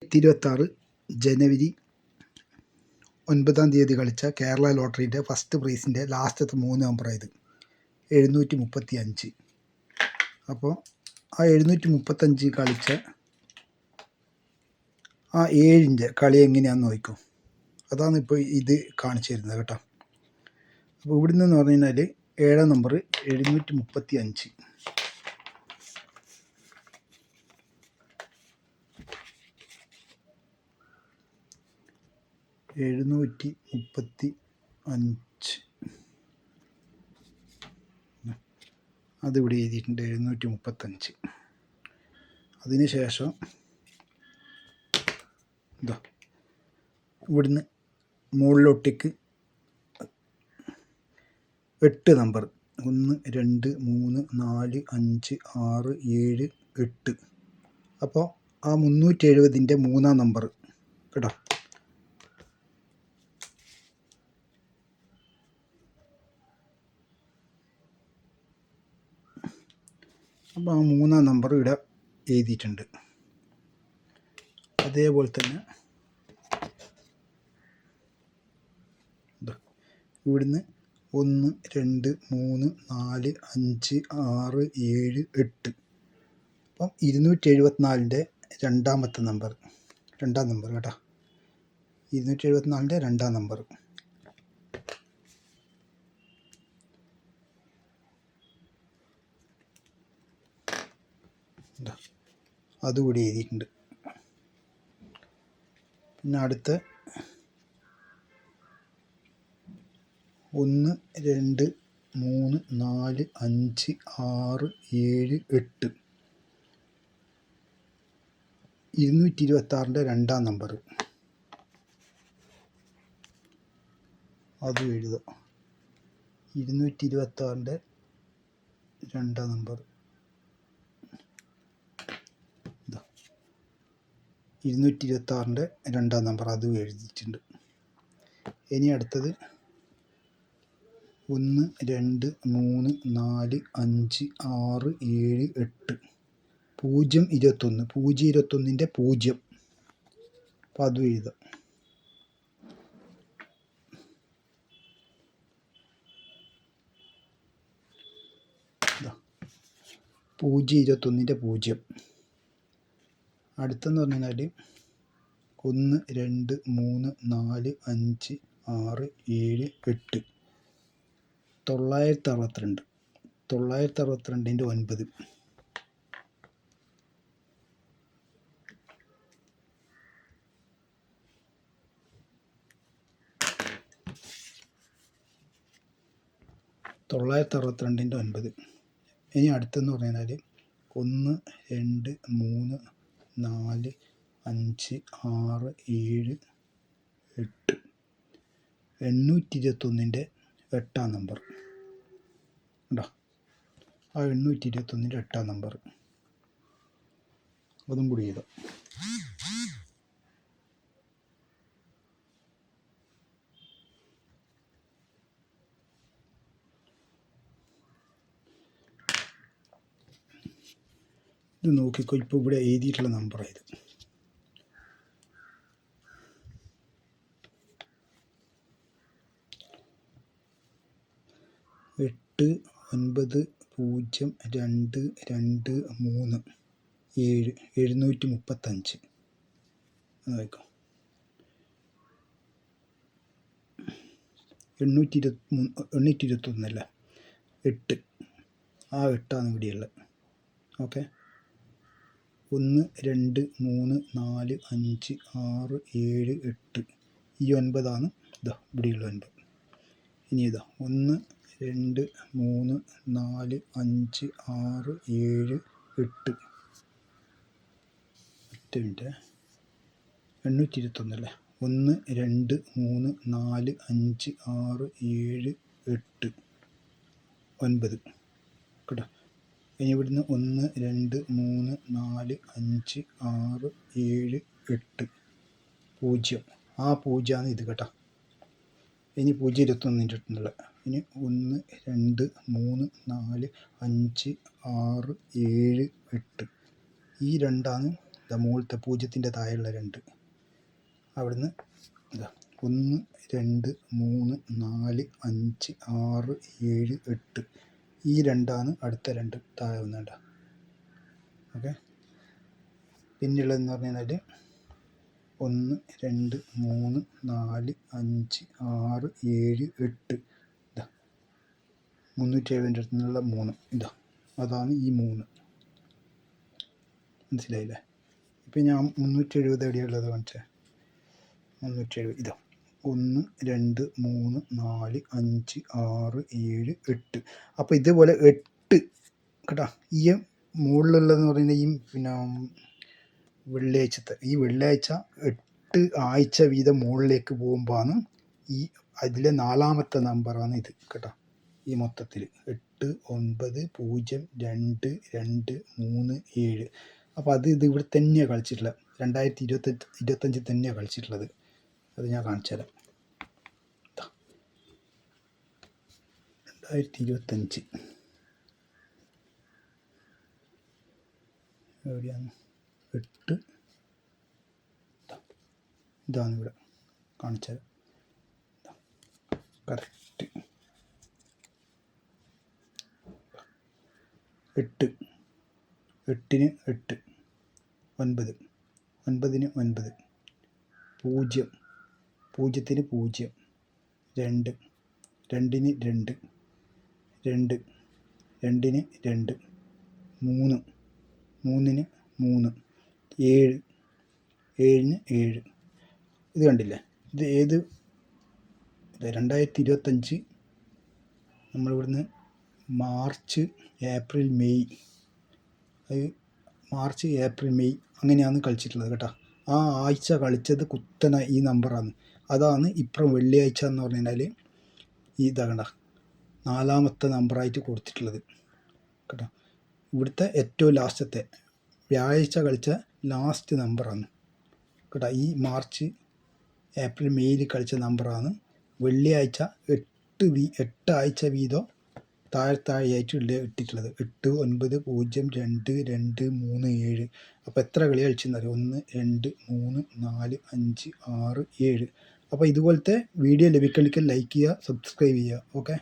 2026 ജനുവരി 9 തീയതി കളിച്ച കേരള ലോട്ടറിയുടെ ഫസ്റ്റ് പ്രൈസിൻ്റെ ലാസ്റ്റത്തെ 3 നമ്പറായത് 735. അപ്പോൾ ആ 735 കളിച്ച ആ 7ൻ്റെ കളി എങ്ങനെയാണെന്ന് നോക്കും. അതാണ് ഇപ്പോൾ ഇത് കാണിച്ചു തരുന്നത് കേട്ടോ. അപ്പോൾ ഇവിടുന്ന് എന്ന് പറഞ്ഞു കഴിഞ്ഞാൽ 7 നമ്പർ 735. അതിവിടെ എഴുതിയിട്ടുണ്ട് 735. അതിന് ശേഷം ഇതാ ഇവിടുന്ന് മുകളിലോട്ടേക്ക് 8 നമ്പർ 1 2 3 4 5 6 7 8. അപ്പോൾ ആ 370ൻ്റെ 3-ാം നമ്പർ കേട്ടോ. അപ്പോൾ ആ 3-ാം നമ്പർ ഇവിടെ എഴുതിയിട്ടുണ്ട്. അതേപോലെ തന്നെ ഇവിടുന്ന് 1 2 3 4 5 6 7 8. അപ്പം 274ൻ്റെ 2-ാമത്തെ നമ്പർ 2-ാം നമ്പർ കേട്ടോ. 274ൻ്റെ 2-ാം നമ്പർ. അതുകൂടി എഴുതിയിട്ടുണ്ട്. പിന്നെ അടുത്ത 1 2 3 4 5 6 7 8. 226ൻ്റെ 2-ാം നമ്പർ അതും എഴുതുക. 226ൻ്റെ 2-ാം നമ്പർ 226ൻ്റെ 2-ാം നമ്പർ അതും എഴുതിയിട്ടുണ്ട്. ഇനി അടുത്തത് 1 2 3 4 5 6 7 8. 021 021ൻ്റെ 0. അപ്പോൾ അതും എഴുതാം. ഇതാ 021ൻ്റെ 0. അടുത്തെന്ന് പറഞ്ഞു കഴിഞ്ഞാൽ 1 2 3 4 5 6 7 8. 962 962ൻ്റെ 9. ഇനി അടുത്തെന്ന് പറഞ്ഞു കഴിഞ്ഞാൽ 1 2 3 4 5 6 7 8. 821ൻ്റെ 8-ാം നമ്പർ ഉണ്ടോ. ആ 821ൻ്റെ 8-ാം നമ്പർ അതും കൂടി ചെയ്തോ. ഇത് നോക്കിക്കോ. ഇപ്പോൾ ഇവിടെ എഴുതിയിട്ടുള്ള നമ്പറായത്. എട്ട് 9 0 2 2 3 7 735. നോക്കാം. 821 അല്ല 8. ആ 8ആണ് ഇവിടെയുള്ളത്. ഓക്കെ. 1 2 3 4 5 6 7 8. ഈ 9ആണ് ഇതാ ഇവിടെയുള്ള 9. ഇനി ഇതാ 1 2 3 4 5 6 7 8. 821 അല്ലേ. 1 2 3 4 5 6 7 8 9 കേട്ടോ. ഇനി ഇവിടുന്ന് 1 2 3 4 5 6 7 8 0. ആ 0ആണ് ഇത് കേട്ടോ. ഇനി 021ൻ്റെ അടുത്തുള്ള ഇനി 1 2 3 4 5 6 7 8. ഈ 2ആണ് ഇതാ മുകളിലത്തെ 0-ൻ്റെ താഴെയുള്ള 2. അവിടുന്ന് ഇതാ 1 2 3 4 5 6 7 8. ഈ 2ആണ് അടുത്ത 2 താഴെ വന്നേണ്ട. ഓക്കെ. പിന്നെയുള്ളതെന്ന് പറഞ്ഞു കഴിഞ്ഞാൽ 1 2 3 4 5 6 7 8. ഇതാ 370 അടുത്ത് നിന്നുള്ള 3. ഇതാ അതാണ് ഈ 3. മനസ്സിലായില്ലേ? ഇപ്പം ഞാൻ 370 എവിടെയുള്ളത് കാണിച്ചേ. 370 ഇതാ 1 2 3 4 5 6 7 8. അപ്പോൾ ഇതുപോലെ 8 കേട്ടോ. ഈ മുകളിലുള്ളതെന്ന് പറയുന്നത് ഈ പിന്നെ ഈ വെള്ളിയാഴ്ച 8 ആഴ്ച വീതം മുകളിലേക്ക് പോകുമ്പോഴാണ് ഈ അതിലെ 4ാമത്തെ നമ്പറാണ് ഇത് കേട്ടോ. ഈ മൊത്തത്തിൽ 8 9 0 2 2 3 7. അപ്പോൾ ഇത് ഇവിടെ തന്നെയാണ് കളിച്ചിട്ടുള്ളത്. 2025 തന്നെയാണ് കളിച്ചിട്ടുള്ളത്. അത് ഞാൻ കാണിച്ചു തരാം. 2025 എവിടെയാണ്? 8 ഇതാണ് ഇവിടെ കാണിച്ചു തരാം. കറക്റ്റ് 8 8-ന് 8 9 9-ന് 9 0 0-ന് 0 2 2-ന് 2 2 2-ന് 2 3 3-ന് 3 7 7-ന് 7. ഇത് കണ്ടില്ലേ? ഇത് ഏത് 2025 നമ്മളിവിടുന്ന് March April May March April May അങ്ങനെയാണ് കളിച്ചിട്ടുള്ളത് കേട്ടോ. ആ ആഴ്ച കളിച്ചത് കുത്തന ഈ നമ്പറാണ്. അതാണ് ഇപ്പുറം വെള്ളിയാഴ്ച എന്ന് പറഞ്ഞു കഴിഞ്ഞാൽ ഇതാ കണ്ട 4ാമത്തെ നമ്പറായിട്ട് കൊടുത്തിട്ടുള്ളത് കേട്ടോ. ഇവിടുത്തെ ഏറ്റവും ലാസ്റ്റത്തെ വ്യാഴാഴ്ച കളിച്ച ലാസ്റ്റ് നമ്പറാണ് കേട്ടോ. ഈ മാർച്ച് ഏപ്രിൽ മെയ്യിൽ കളിച്ച നമ്പറാണ്. വെള്ളിയാഴ്ച 8 ആഴ്ച വീതം താഴെയായിട്ട് ഇട്ടിട്ടുള്ളത് 8 9 0 2 2 3 7. അപ്പോൾ എത്ര കളി കളിച്ചെന്നറിയോ? 1 2 3 4 5 6 7. അപ്പോൾ ഇതുപോലത്തെ വീഡിയോ ലഭിക്കണമെങ്കിൽ ലൈക്ക് ചെയ്യുക, സബ്സ്ക്രൈബ് ചെയ്യുക. ഓക്കെ.